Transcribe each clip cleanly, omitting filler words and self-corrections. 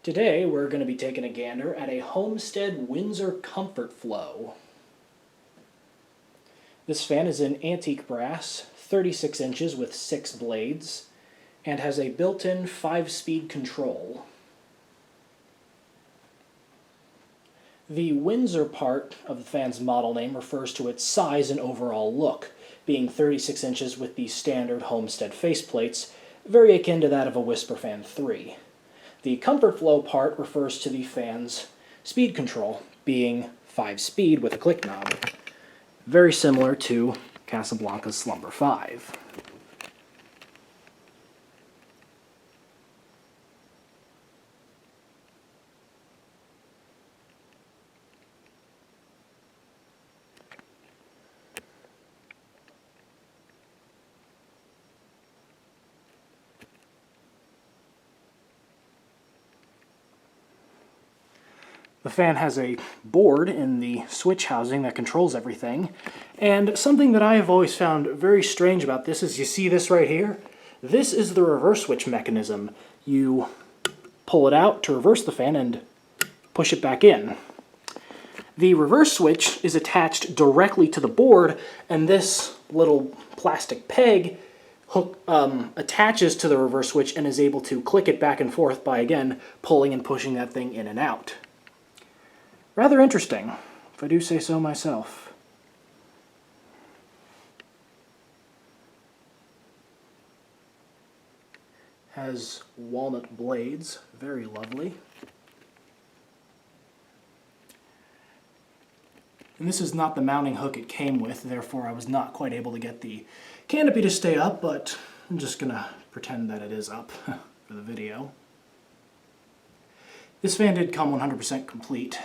Today we're going to be taking a gander at a Homestead Windsor Comfort Flow. This fan is in antique brass, 36 inches with 6 blades, and has a built-in 5-speed control. The Windsor part of the fan's model name refers to its size and overall look, being 36 inches with the standard Homestead faceplates, very akin to that of a Whisperfan III. The Comfort Flow part refers to the fan's speed control, being 5-speed with a click knob, very similar to Casablanca's Slumber 5. The fan has a board in the switch housing that controls everything, and something that I have always found very strange about this is, you see this right here? This is the reverse switch mechanism. You pull it out to reverse the fan and push it back in. The reverse switch is attached directly to the board, and this little plastic peg attaches to the reverse switch and is able to click it back and forth by, again, pulling and pushing that thing in and out. Rather interesting, if I do say so myself. Has walnut blades, very lovely. And this is not the mounting hook it came with, therefore I was not quite able to get the canopy to stay up, but I'm just gonna pretend that it is up for the video. This fan did come 100% complete.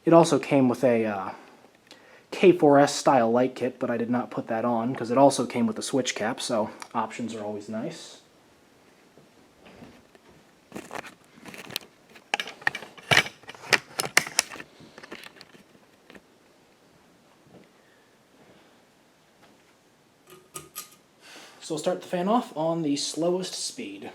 It also came with a K4S style light kit, but I did not put that on because it also came with a switch cap, so options are always nice. So we'll start the fan off on the slowest speed.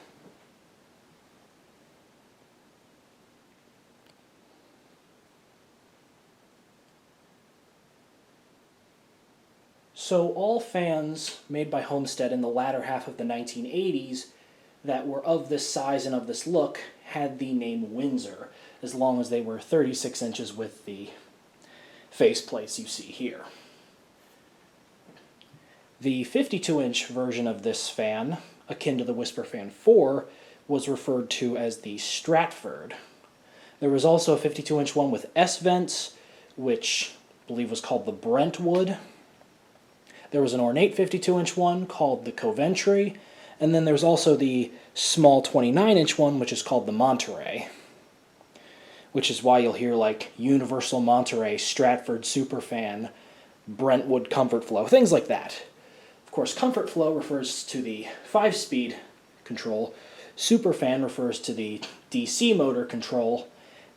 So all fans made by Homestead in the latter half of the 1980s that were of this size and of this look had the name Windsor, as long as they were 36 inches with the faceplates you see here. The 52-inch version of this fan, akin to the Whisperfan IV, was referred to as the Stratford. There was also a 52-inch one with S-vents, which I believe was called the Brentwood. There was an ornate 52-inch one called the Coventry, and then there's also the small 29-inch one, which is called the Monterey, which is why you'll hear like Universal Monterey, Stratford Superfan, Brentwood Comfort Flow, things like that. Of course, Comfort Flow refers to the 5-speed control, Superfan refers to the DC motor control,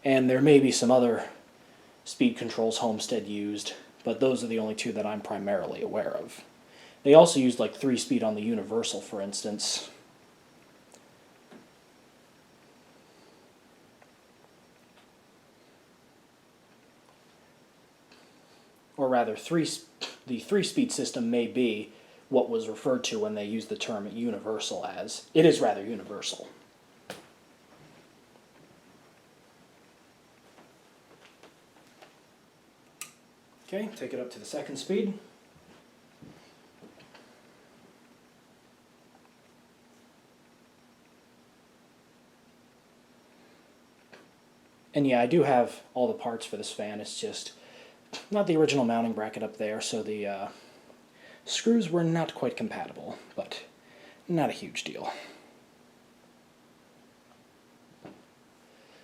and there may be some other speed controls Homestead used, but those are the only two that I'm primarily aware of. They also used like 3-speed on the Universal, for instance. Or rather, the 3-speed system may be what was referred to when they used the term universal as. It is rather universal. Okay, take it up to the 2nd speed. And yeah, I do have all the parts for this fan. It's just not the original mounting bracket up there, so the screws were not quite compatible, but not a huge deal.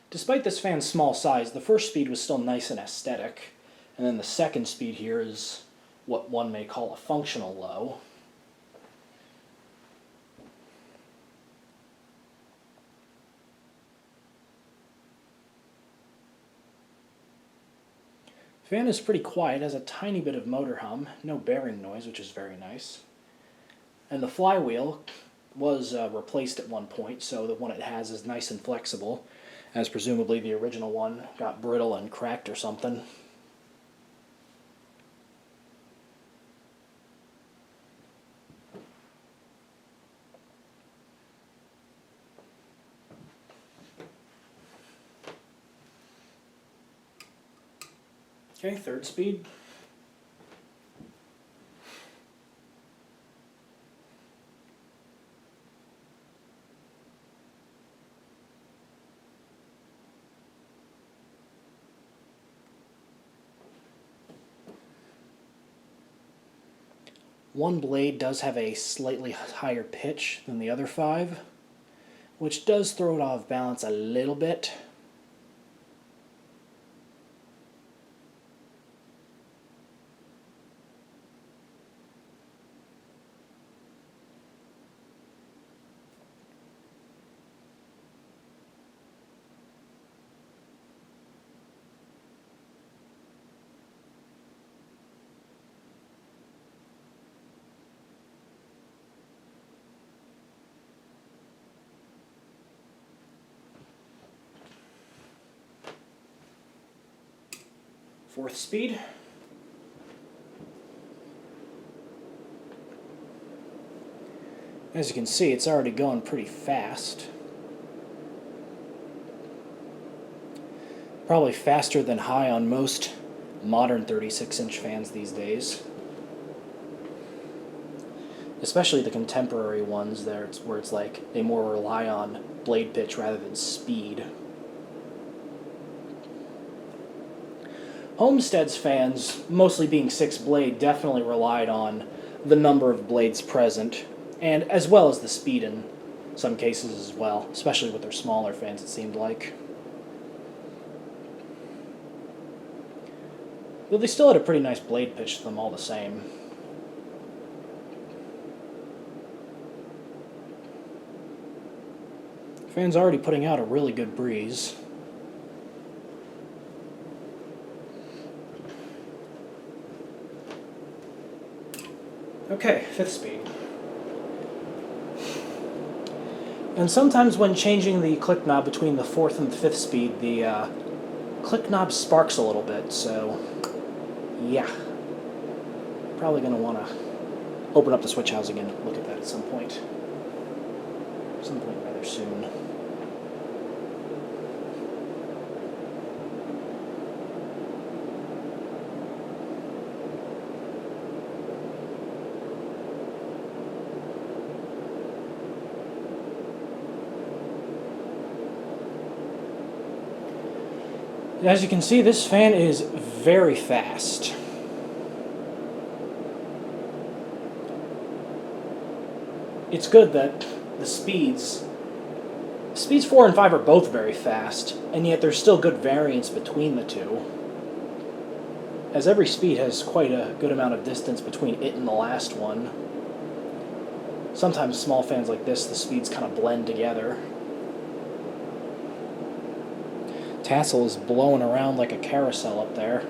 Despite this fan's small size, the 1st speed was still nice and aesthetic. And then the 2nd speed here is what one may call a functional low. Fan is pretty quiet, has a tiny bit of motor hum, no bearing noise, which is very nice. And the flywheel was replaced at one point, so the one it has is nice and flexible, as presumably the original one got brittle and cracked or something. Okay, third speed. One blade does have a slightly higher pitch than the other 5, which does throw it off balance a little bit. Fourth speed. As you can see, it's already going pretty fast. Probably faster than high on most modern 36-inch fans these days. Especially the contemporary ones there, where it's like they more rely on blade pitch rather than speed. Homestead's fans, mostly being 6-blade, definitely relied on the number of blades present, and as well as the speed in some cases as well, especially with their smaller fans, it seemed like. Though they still had a pretty nice blade pitch to them all the same. Fan's already putting out a really good breeze. Okay, fifth speed. And sometimes when changing the click knob between the fourth and the fifth speed, the click knob sparks a little bit, so yeah. Probably going to want to open up the switch housing and look at that at some point. Some point rather soon. As you can see, this fan is very fast. It's good that the speeds 4 and 5 are both very fast, and yet there's still good variance between the two, as every speed has quite a good amount of distance between it and the last one. Sometimes small fans like this, the speeds kind of blend together. Tassel is blowing around like a carousel up there.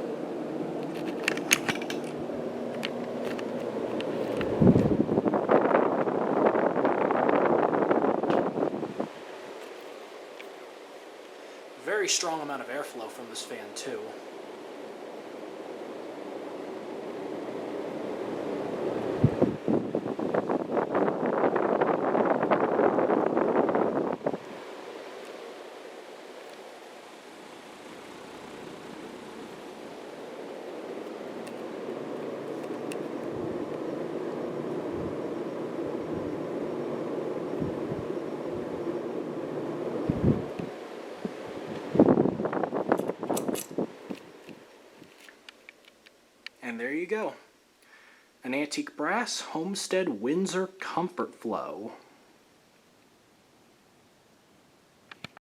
Very strong amount of airflow from this fan too. And there you go. An antique brass Homestead Windsor Comfort Flow.